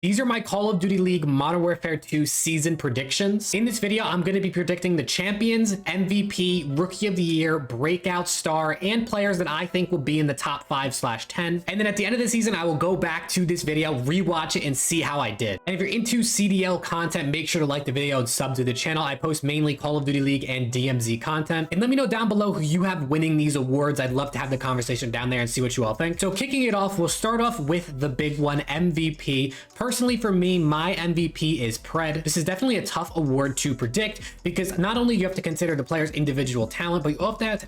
These are my Call of Duty League Modern Warfare 2 season predictions. In this video, I'm going to be predicting the champions, MVP, Rookie of the Year, Breakout Star, and players that I think will be in the top 5/10. And then at the end of the season, I will go back to this video, rewatch it, and see how I did. And if you're into CDL content, make sure to like the video and sub to the channel. I post mainly Call of Duty League and DMZ content. And let me know down below who you have winning these awards. I'd love to have the conversation down there and see what you all think. So kicking it off, we'll start off with the big one, MVP. Personally, for me, my MVP is Pred. This is definitely a tough award to predict because not only do you have to consider the player's individual talent, but you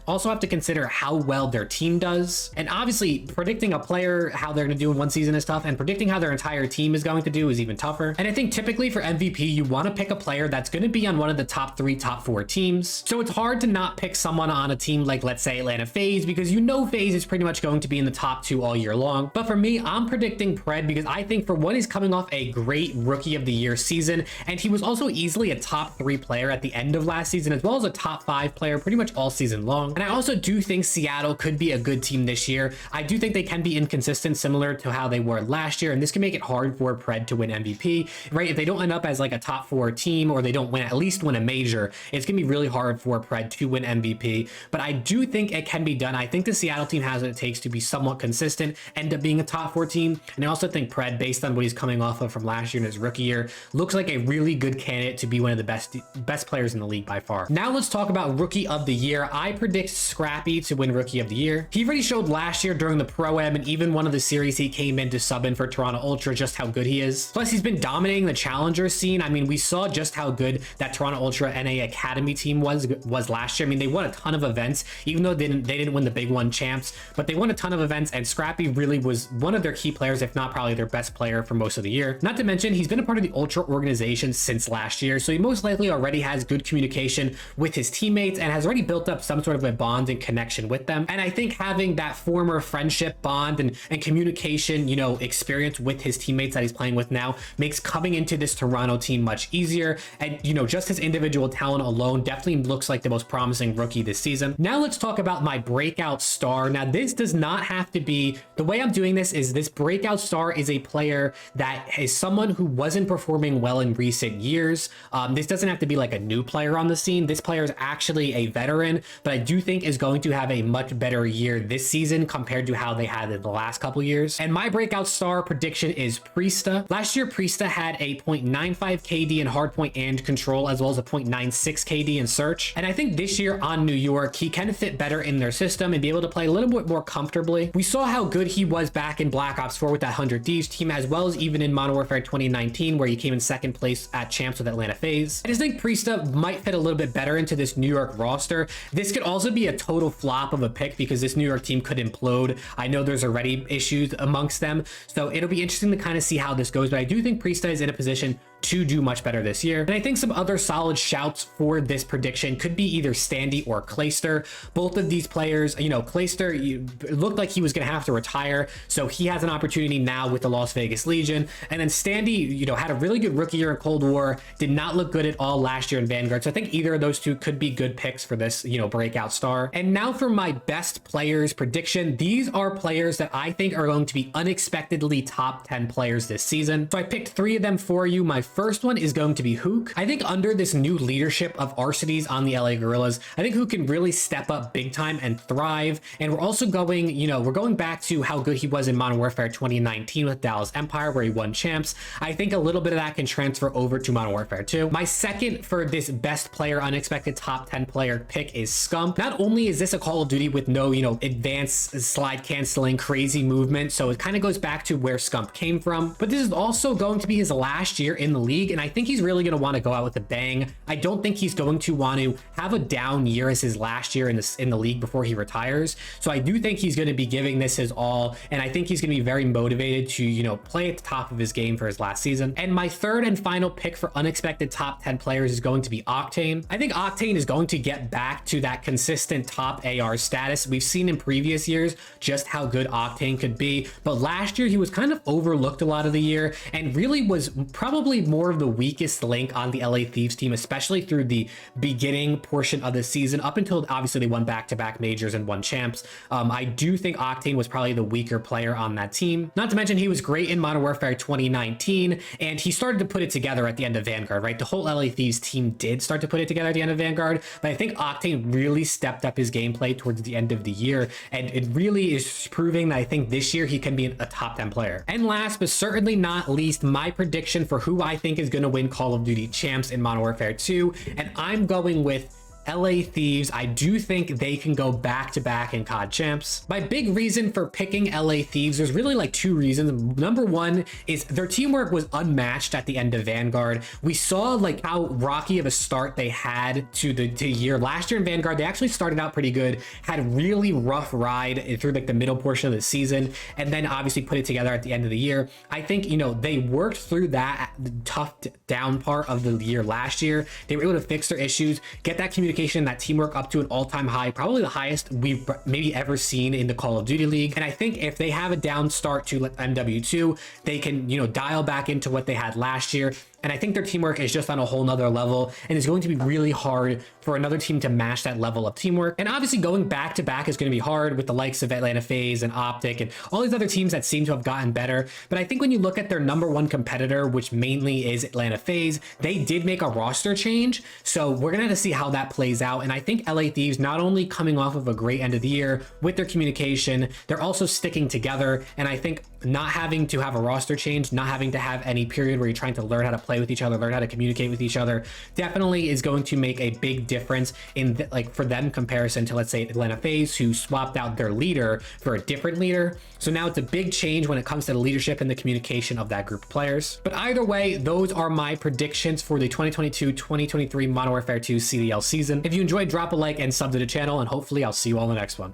also have to consider how well their team does. And obviously, predicting a player, how they're going to do in one season is tough, and predicting how their entire team is going to do is even tougher. And I think typically for MVP, you want to pick a player that's going to be on one of the top 3, top 4 teams. So it's hard to not pick someone on a team like, let's say, Atlanta FaZe, because you know FaZe is pretty much going to be in the top 2 all year long. But for me, I'm predicting Pred because I think for one, he's coming off a great Rookie of the Year season, and he was also easily a top 3 player at the end of last season, as well as a top 5 player pretty much all season long. And I also do think Seattle could be a good team this year. I do think they can be inconsistent, similar to how they were last year, and this can make it hard for Pred to win MVP, right? If they don't end up as like a top 4 team, or they don't at least win a major, it's gonna be really hard for Pred to win MVP. But I do think it can be done. I think the Seattle team has what it takes to be somewhat consistent, end up being a top 4 team. And I also think Pred, based on what he's coming off of from last year in his rookie year, looks like a really good candidate to be one of the best players in the league by far. Now let's talk about Rookie of the Year. I predict Scrappy to win Rookie of the Year. He already showed last year during the Pro-Am and even one of the series he came in to sub in for Toronto Ultra just how good he is. Plus, he's been dominating the challenger scene. I mean, we saw just how good that Toronto Ultra NA Academy team was last year. I mean, they won a ton of events, even though they didn't win the big one champs, but they won a ton of events, and Scrappy really was one of their key players, if not probably their best player for most of the year. Not to mention, he's been a part of the Ultra organization since last year, so he most likely already has good communication with his teammates and has already built up some sort of a bond and connection with them. And I think having that former friendship bond and communication, you know, experience with his teammates that he's playing with now makes coming into this Toronto team much easier. And, you know, just his individual talent alone definitely looks like the most promising rookie this season. Now let's talk about my breakout star. Now, this does not have to be, the way I'm doing this is this breakout star is a player that is someone who wasn't performing well in recent years. This doesn't have to be like a new player on the scene. This player is actually a veteran, but I do think is going to have a much better year this season compared to how they had in the last couple years. And my breakout star prediction is Priesta. Last year, Priesta had a 0.95 KD in hardpoint and control, as well as a 0.96 KD in search. And I think this year on New York, he can fit better in their system and be able to play a little bit more comfortably. We saw how good he was back in Black Ops 4 with that 100 Thieves team, as well as even in Modern Warfare 2019, where he came in 2nd place at champs with Atlanta FaZe. I just think Priesta might fit a little bit better into this New York roster. This could also be a total flop of a pick because this New York team could implode. I know there's already issues amongst them, so it'll be interesting to kind of see how this goes, but I do think Priesta is in a position to do much better this year. And I think some other solid shouts for this prediction could be either Standy or Clayster. Both of these players, you know, Clayster looked like he was going to have to retire, so he has an opportunity now with the Las Vegas Legion. And then Standy, you know, had a really good rookie year in Cold War, did not look good at all last year in Vanguard. So I think either of those two could be good picks for this, you know, breakout star. And now for my best players prediction. These are players that I think are going to be unexpectedly top 10 players this season. So I picked 3 of them for you. My first one is going to be Hook. I think under this new leadership of Arcitys on the LA Guerrillas, I think Hook can really step up big time and thrive. And we're also going, you know, we're going back to how good he was in Modern Warfare 2019 with Dallas Empire, where he won champs. I think a little bit of that can transfer over to Modern Warfare 2. My second for this best player, unexpected top 10 player pick is Scump. Not only is this a Call of Duty with no, you know, advanced slide canceling, crazy movement, so it kind of goes back to where Scump came from, but this is also going to be his last year in the league, and I think he's really going to want to go out with a bang. I don't think he's going to want to have a down year as his last year in the league before he retires. So I do think he's going to be giving this his all, and I think he's going to be very motivated to, you know, play at the top of his game for his last season. And my third and final pick for unexpected top 10 players is going to be Octane. I think Octane is going to get back to that consistent top AR status. We've seen in previous years just how good Octane could be, but last year he was kind of overlooked a lot of the year and really was probably more of the weakest link on the LA Thieves team, especially through the beginning portion of the season, up until obviously they won back-to-back majors and won champs. I do think Octane was probably the weaker player on that team. Not to mention he was great in Modern Warfare 2019, and he started to put it together at the end of Vanguard, right? The whole LA Thieves team did start to put it together at the end of Vanguard, but I think Octane really stepped up his gameplay towards the end of the year, and it really is proving that I think this year he can be a top 10 player. And last but certainly not least, my prediction for who I think is going to win Call of Duty champs in Modern Warfare 2, and I'm going with LA Thieves. I do think they can go back-to-back in COD champs. My big reason for picking LA Thieves, there's really like two reasons. Number one is their teamwork was unmatched at the end of Vanguard. We saw like how rocky of a start they had to the year. Last year in Vanguard, they actually started out pretty good, had a really rough ride through like the middle portion of the season, and then obviously put it together at the end of the year. I think, you know, they worked through that tough down part of the year last year. They were able to fix their issues, get that communication, that teamwork up to an all-time high, probably the highest we've maybe ever seen in the Call of Duty League. And I think if they have a down start to MW2, they can, you know, dial back into what they had last year. And I think their teamwork is just on a whole nother level, and it's going to be really hard for another team to match that level of teamwork. And obviously going back to back is going to be hard with the likes of Atlanta FaZe and Optic and all these other teams that seem to have gotten better. But I think when you look at their number one competitor, which mainly is Atlanta FaZe, they did make a roster change. So we're going to have to see how that plays out. And I think LA Thieves, not only coming off of a great end of the year with their communication, they're also sticking together. And I think not having to have a roster change, not having to have any period where you're trying to learn how to play with each other, learn how to communicate with each other, definitely is going to make a big difference in like for them comparison to, let's say, Atlanta FaZe, who swapped out their leader for a different leader. So now it's a big change when it comes to the leadership and the communication of that group of players. But either way, those are my predictions for the 2022-2023 Modern Warfare 2 CDL season. If you enjoyed, drop a like and sub to the channel, and hopefully I'll see you all in the next one.